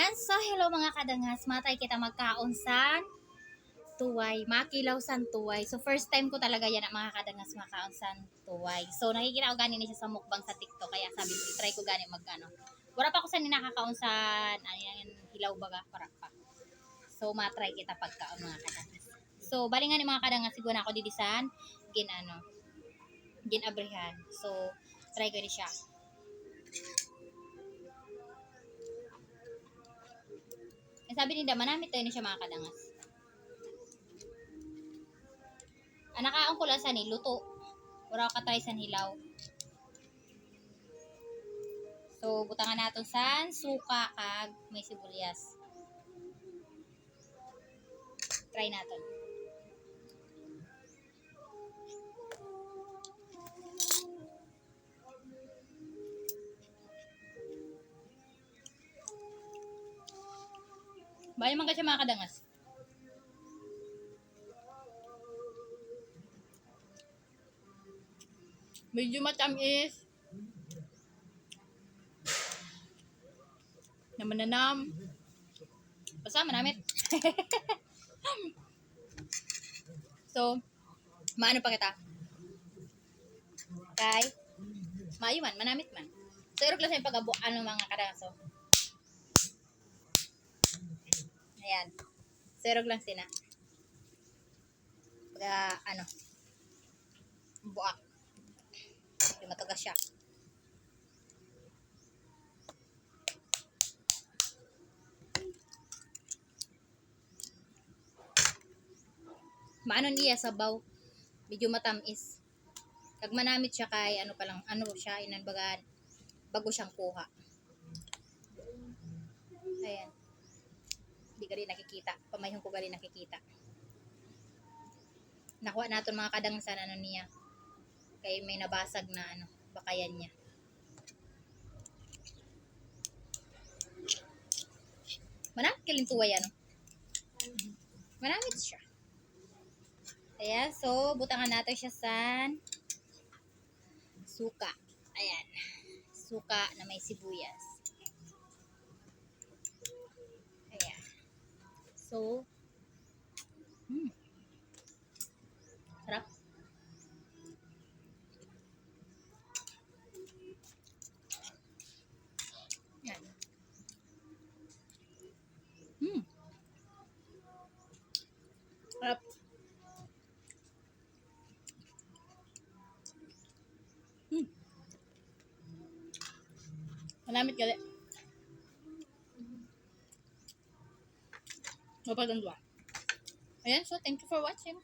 Ayan, so hello mga kadangas, matay kita magkaon sa tuway, makilaw san tuway. So first time ko talaga yan mga kadangas makaon san tuway. So nakikita ko gani siya sa mukbang sa TikTok, kaya sabi ko try ko gani magano. Wala pa ako sa nakakaon sa ayan, hilaw baga para pa. So matry kita pagkaon mga kadangas. So bali nga ni mga kadangas siguro na ako didisan ginabrihan. So try ko ni siya. Sabi ni Dama, namit tayo ni siya mga kadangas. Nakaon ko lang sa niluto. Wala ka try sa hilaw. So, butangan natin sa suka kag may sibuyas. Try natin. Bayan man ka siya mga kadangas. Medyo matamis. Namananam. Basta manamit. So, maano pa kita? Kay, maayo man, manamit man. So, irog lang sa yung pag-abo, mga kadangas. So, ayan. So, irog lang sina. Pag, buak. Hindi matugas siya. Maano niya sabaw, medyo matamis. Kag manamit siya kay siya baga bago siyang kuha. Ayan. Hindi ka rin nakikita. Pamayhon ko ka rin nakikita. Nakuha natin mga kadangsan niya. Kay may nabasag na bakayan niya. Manamit kalintuwa yan. Manamit siya. Ayan, so butangan natin siya sa suka. Ayan. Suka na may sibuyas. Ayan. So, sarap. Ayan. Sarap. Manamit gali. Mapagandwa. Ayan, so thank you for watching.